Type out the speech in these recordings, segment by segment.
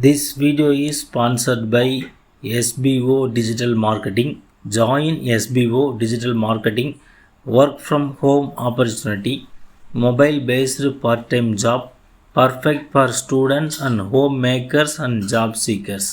This video is sponsored by SBO Digital Marketing. Join SBO Digital Marketing work from home opportunity, mobile based part-time job, perfect for students and homemakers and job seekers.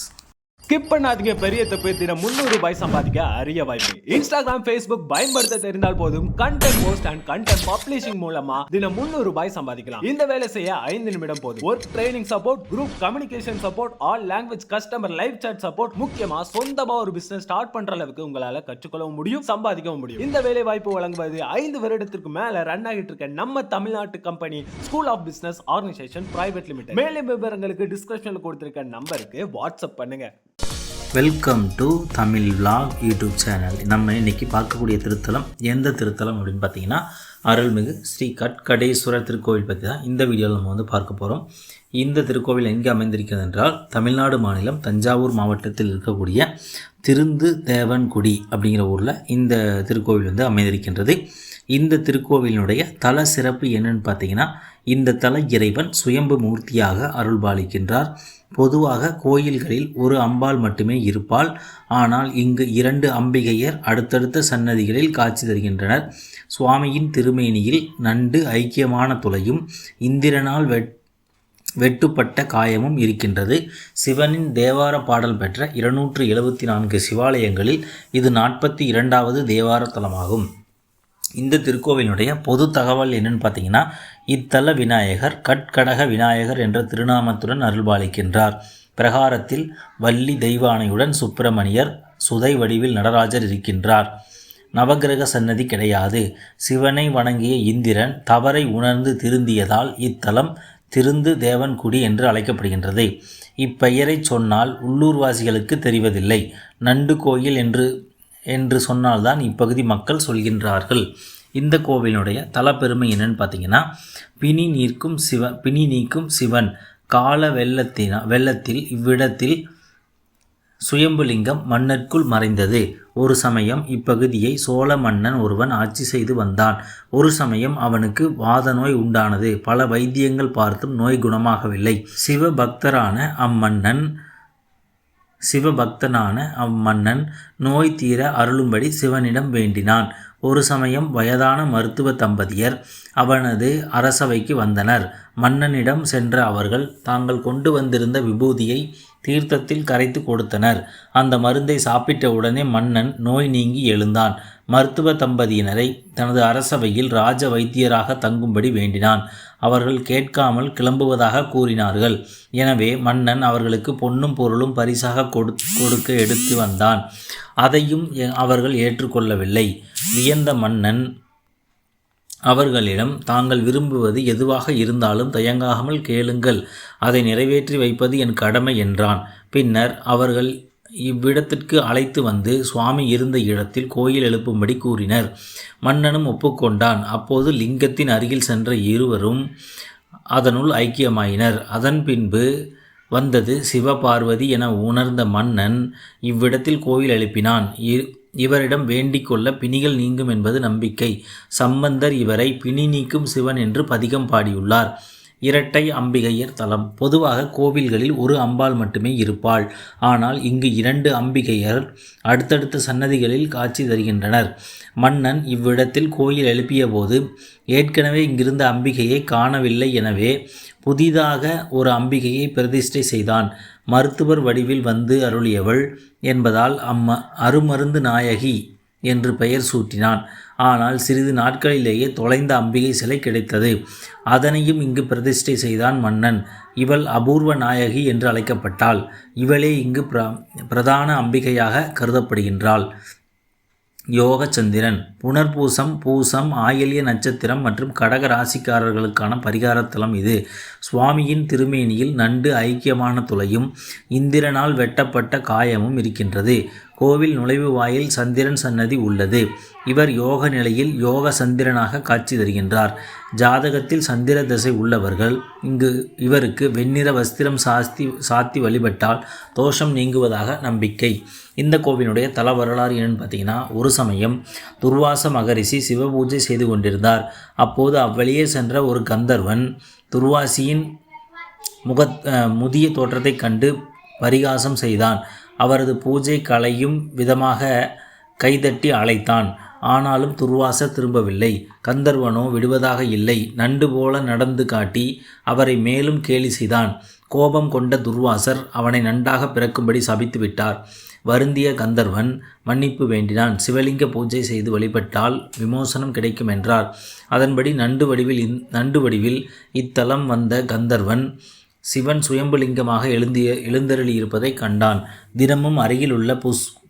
Skip பண்ணாதீங்க. பெரிய தப்பு. தினம் 300 ரூபாய் சம்பாதிக்க அரிய வாய்ப்பு. Instagram, Facebook பயன்படுத்த தெரிந்தால் போதும். Content post and content publishing மூலமா தினம் 300 ரூபாய் சம்பாதிக்கலாம். இந்த வேலை செய்ய 5 நிமிடம் போதும். Work training support, group communication support, all language customer live chat support, முக்கியமா சொந்தமா ஒரு பிசினஸ் ஸ்டார்ட் பண்ற அளவுக்கு உங்களால கற்றுக்கொள்ளவும் முடியும், சம்பாதிக்கவும் முடியும். இந்த வேலை வாய்ப்பு வழங்குவது 5 வருடத்திற்கு மேல ரன் ஆகிட்டு இருக்க நம்ம தமிழ்நாட்டு company school of business organisation private limited. மேலும் விவரங்களுக்கு டிஸ்கிரிப்ஷன்ல கொடுத்திருக்க நம்பருக்கு வாட்ஸ்அப் பண்ணுங்க. Welcome to Tamil vlog YouTube channel. நம்ம இன்றைக்கி பார்க்கக்கூடிய திருத்தலம் எந்த திருத்தலம் அப்படின்னு பார்த்தீங்கன்னா அருள்மிகு ஸ்ரீ கட்கடேஸ்வரர் திருக்கோவில் பற்றி தான் இந்த வீடியோவில் நம்ம பார்க்க போகிறோம். இந்த திருக்கோவில் எங்கே அமைந்திருக்கிறது என்றால் தமிழ்நாடு மாநிலம் தஞ்சாவூர் மாவட்டத்தில் இருக்கக்கூடிய திருந்து தேவன்குடி அப்படிங்கிற ஊரில் இந்த திருக்கோவில் அமைந்திருக்கின்றது. இந்த திருக்கோவிலினுடைய தல சிறப்பு என்னன்னு பார்த்தீங்கன்னா, இந்த தல இறைவன் சுயம்பு மூர்த்தியாக அருள்பாலிக்கின்றார். பொதுவாக கோயில்களில் ஒரு அம்பாள் மட்டுமே இருப்பாள். ஆனால் இங்கு 2 அம்பிகையர் அடுத்தடுத்த சன்னதிகளில் காட்சி தருகின்றனர். சுவாமியின் திருமேனியில் நண்டு ஐக்கியமான துளையும் இந்திரனால் வெட்டுப்பட்ட காயமும் இருக்கின்றது. சிவனின் தேவார பாடல் பெற்ற 274 சிவாலயங்களில் இது 42வது தேவார தலமாகும். இந்த திருக்கோவிலுடைய பொது தகவல் என்னன்னு பார்த்தீங்கன்னா, இத்தல விநாயகர் கட்கடக விநாயகர் என்ற திருநாமத்துடன் அருள்பாலிக்கின்றார். பிரகாரத்தில் வள்ளி தெய்வானையுடன் சுப்பிரமணியர், சுதை வடிவில் நடராஜர் இருக்கின்றார். நவகிரக சன்னதி கிடையாது. சிவனை வணங்கிய இந்திரன் தவறை உணர்ந்து திருந்தியதால் இத்தலம் திருந்து தேவன்குடி என்று அழைக்கப்படுகின்றது. இப்பெயரை சொன்னால் உள்ளூர்வாசிகளுக்கு தெரிவதில்லை. நண்டு கோயில் என்று சொன்னால்தான் இப்பகுதி மக்கள் சொல்கின்றார்கள். இந்த கோவிலுடைய தலப்பெருமை என்னன்னு பார்த்தீங்கன்னா, பிணி நீக்கும் சிவன் கால வெள்ளத்தில் இவ்விடத்தில் சுயம்புலிங்கம் மண்ணிற்குள் மறைந்தது. ஒரு சமயம் இப்பகுதியை சோழ மன்னன் ஒருவன் ஆட்சி செய்து வந்தான். ஒரு சமயம் அவனுக்கு வாத நோய் உண்டானது. பல வைத்தியங்கள் பார்த்தும் நோய் குணமாகவில்லை. சிவபக்தனான அம்மன்னன் நோய் தீர அருளும்படி சிவனிடம் வேண்டினான். ஒரு சமயம் வயதான மருத்துவ தம்பதியர் அவனது அரசவைக்கு வந்தனர். மன்னனிடம் சென்ற அவர்கள் தாங்கள் கொண்டு வந்திருந்த விபூதியை தீர்த்தத்தில் கரைத்து கொடுத்தனர். அந்த மருந்தை சாப்பிட்ட உடனே மன்னன் நோய் நீங்கி எழுந்தான். மருத்துவ தம்பதியினரை தனது அரசவையில் ராஜ வைத்தியராக தங்கும்படி வேண்டினான். அவர்கள் கேட்காமல் கிளம்புவதாக கூறினார்கள். எனவே மன்னன் அவர்களுக்கு பொன்னும் பொருளும் பரிசாக கொடுக்க எடுத்து வந்தான். அதையும் அவர்கள் ஏற்றுக்கொள்ளவில்லை. வியந்த மன்னன் அவர்களிடம், தாங்கள் விரும்புவது எதுவாக இருந்தாலும் தயங்காமல் கேளுங்கள், அதை நிறைவேற்றி வைப்பது என் கடமை என்றான். பின்னர் அவர்கள் இவ்விடத்திற்கு அழைத்து வந்து சுவாமி இருந்த இடத்தில் கோயில் எழுப்பும்படி கூறினர். மன்னனும் ஒப்புக்கொண்டான். அப்போது லிங்கத்தின் அருகில் சென்ற இருவரும் அதனுள் ஐக்கியமாயினர். அதன் பின்பு வந்தது சிவபார்வதி என உணர்ந்த மன்னன் இவ்விடத்தில் கோயில் எழுப்பினான். இவரிடம் வேண்டிக் கொள்ள பிணிகள் நீங்கும் என்பது நம்பிக்கை. சம்பந்தர் இவரை பிணி நீக்கும் சிவன் என்று பதிகம் பாடியுள்ளார். இரட்டை அம்பிகையர் தலம். பொதுவாக கோவில்களில் ஒரு அம்பாள் மட்டுமே இருப்பாள். ஆனால் இங்கு 2 அம்பிகையர் அடுத்தடுத்த சன்னதிகளில் காட்சி தருகின்றனர். மன்னன் இவ்விடத்தில் கோயில் எழுப்பிய போது ஏற்கனவே இங்கிருந்த அம்பிகையை காணவில்லை. எனவே புதிதாக ஒரு அம்பிகையை பிரதிஷ்டை செய்தான். மருத்துவர் வடிவில் வந்து அருளியவள் என்பதால் அருமருந்து நாயகி என்று பெயர் சூட்டினான். ஆனால் சிறிது நாட்களிலேயே தொலைந்த அம்பிகை சிலை கிடைத்தது. அதனையும் இங்கு பிரதிஷ்டை செய்தான் மன்னன். இவள் அபூர்வ நாயகி என்று அழைக்கப்பட்டாள். இவளே இங்கு பிரதான அம்பிகையாக கருதப்படுகின்றாள். யோகச்சந்திரன். புனர்பூசம், பூசம், ஆயில்ய நட்சத்திரம் மற்றும் கடக ராசிக்காரர்களுக்கான பரிகாரத்தலம் இது. சுவாமியின் திருமேனியில் நண்டு ஐக்கியமான துளையும் இந்திரனால் வெட்டப்பட்ட காயமும் இருக்கின்றது. கோவில் நுழைவு வாயில் சந்திரன் சன்னதி உள்ளது. இவர் யோக நிலையில் யோக சந்திரனாக காட்சி தருகின்றார். ஜாதகத்தில் சந்திர தசை உள்ளவர்கள் இவருக்கு வெண்ணிற வஸ்திரம் சாத்தி வழிபட்டால் தோஷம் நீங்குவதாக நம்பிக்கை. இந்த கோவிலுடைய தல வரலாறு என்னன்னு பார்த்தீங்கன்னா, ஒரு சமயம் துர்வாச மகரிஷி சிவபூஜை செய்து கொண்டிருந்தார். அப்போது அவ்வழியே சென்ற ஒரு கந்தர்வன் துர்வாசியின் முதிய தோற்றத்தைக் கண்டு பரிகாசம் செய்தான். அவரது பூஜை கலையும் விதமாக கைதட்டி அழைத்தான். ஆனாலும் துர்வாசர் திரும்பவில்லை. கந்தர்வனோ விடுவதாக இல்லை. நண்டு போல நடந்து காட்டி அவரை மேலும் கேலி செய்தான். கோபம் கொண்ட துர்வாசர் அவனை நன்றாக பிறக்கும்படி சபித்து விட்டார். வருந்திய கந்தர்வன் மன்னிப்பு வேண்டினான். சிவலிங்க பூஜை செய்து வழிபட்டால் விமோசனம் கிடைக்கும் என்றார். அதன்படி நண்டு வடிவில் இத்தலம் வந்த கந்தர்வன் சிவன் சுயம்புலிங்கமாக எழுந்தருளியிருப்பதை கண்டான். தினமும் அருகில் உள்ள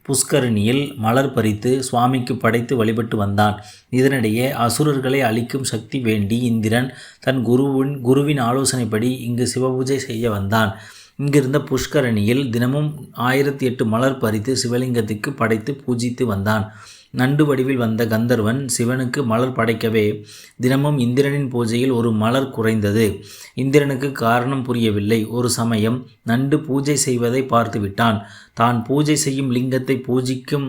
புஷ்கரணியில் மலர் பறித்து சுவாமிக்கு படைத்து வழிபட்டு வந்தான். இதனிடையே அசுரர்களை அழிக்கும் சக்தி வேண்டி இந்திரன் தன் குருவின் ஆலோசனைப்படி இங்கு சிவபூஜை செய்ய வந்தான். இங்கிருந்த புஷ்கரணியில் தினமும் 1008 மலர் பறித்து சிவலிங்கத்துக்கு படைத்து பூஜித்து வந்தான். நண்டு வடிவில் வந்த கந்தர்வன் சிவனுக்கு மலர் படைக்கவே தினமும் இந்திரனின் பூஜையில் ஒரு மலர் குறைந்தது. இந்திரனுக்கு காரணம் புரியவில்லை. ஒரு சமயம் நண்டு பூஜை செய்வதை பார்த்துவிட்டான். தான் பூஜை செய்யும் லிங்கத்தை பூஜிக்கும்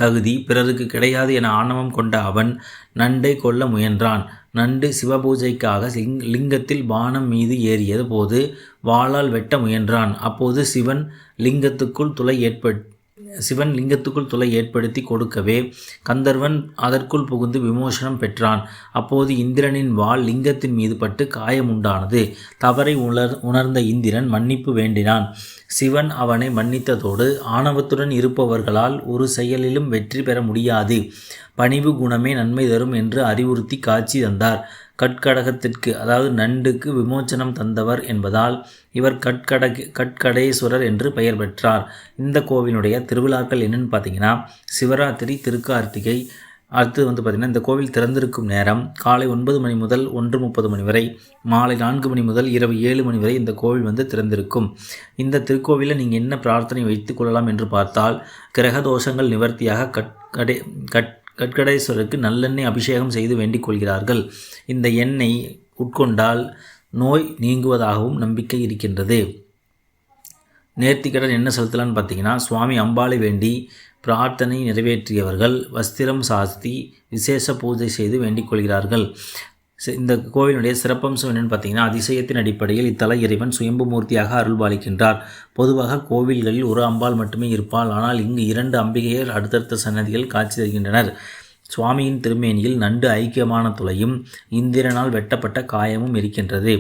தகுதி பிறருக்கு கிடையாது என ஆணவம் கொண்ட அவன் நண்டை கொல்ல முயன்றான். நண்டு சிவபூஜைக்காக லிங்கத்தில் பானம் மீது ஏறியது போது வாளால் வெட்ட முயன்றான். அப்போது சிவன் லிங்கத்துக்குள் துளை ஏற்படுத்தி கொடுக்கவே கந்தர்வன் அதற்குள் புகுந்து விமோசனம் பெற்றான். அப்போது இந்திரனின் வாள் லிங்கத்தின் மீது பட்டு காயம் உண்டானது. தவறை உணர்ந்த இந்திரன் மன்னிப்பு வேண்டினான். சிவன் அவனை மன்னித்ததோடு ஆணவத்துடன் இருப்பவர்களால் ஒரு செயலிலும் வெற்றி பெற முடியாது, பணிவு குணமே நன்மை தரும் என்று அறிவுறுத்தி காட்சி தந்தார். கட்கடகத்திற்கு அதாவது நண்டுக்கு விமோச்சனம் தந்தவர் என்பதால் இவர் கட்கடேஸ்வரர் என்று பெயர் பெற்றார். இந்த கோவிலுடைய திருவிழாக்கள் என்னென்னு பார்த்தீங்கன்னா, சிவராத்திரி, திருக்கார்த்திகை. அடுத்து பார்த்திங்கன்னா இந்த கோவில் திறந்திருக்கும் நேரம் காலை 9 மணி முதல் 1:30 மணி வரை, மாலை 4 மணி முதல் இரவு 7 மணி வரை இந்த கோவில் திறந்திருக்கும். இந்த திருக்கோவிலில் நீங்கள் என்ன பிரார்த்தனை வைத்துக் கொள்ளலாம் என்று பார்த்தால், கிரக தோஷங்கள் நிவர்த்தியாக கட்கடேஸ்வரருக்கு நல்லெண்ணெய் அபிஷேகம் செய்து வேண்டிக் கொள்கிறார்கள். இந்த எண்ணெய் உட்கொண்டால் நோய் நீங்குவதாகவும் நம்பிக்கை இருக்கின்றது. நேர்த்திக்கடன் என்ன செலுத்தலான்னு பார்த்தீங்கன்னா, சுவாமி அம்பாளை வேண்டி பிரார்த்தனை நிறைவேற்றியவர்கள் வஸ்திரம் சாஸ்தி விசேஷ பூஜை செய்து வேண்டிக் கொள்கிறார்கள். இந்த கோவிலுடைய சிறப்பம்சம் என்னென்னு பார்த்தீங்கன்னா, அதிசயத்தின் அடிப்படையில் இத்தல இறைவன் சுயம்பு மூர்த்தியாக அருள்பாலிக்கின்றார். பொதுவாக கோவில்களில் ஒரு அம்பாள் மட்டுமே இருப்பாள். ஆனால் இங்கு 2 அம்பிகையர் அடுத்தடுத்த சன்னதிகள் காட்சி தருகின்றனர். சுவாமியின் திருமேனியில் நண்டு ஐக்கியமான துளையும் இந்திரனால் வெட்டப்பட்ட காயமும் இருக்கின்றது.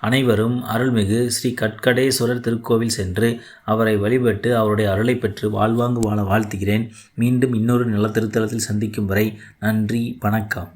அனைவரும் அருள்மிகு ஸ்ரீ கட்கடேஸ்வரர் திருக்கோவில் சென்று அவரை வழிபட்டு அவருடைய அருளை பெற்று வாழ்வாங்கு வாழ வாழ்த்துகிறேன். மீண்டும் இன்னொரு நல்ல திருத்தலத்தில் சந்திக்கும் வரை நன்றி, வணக்கம்.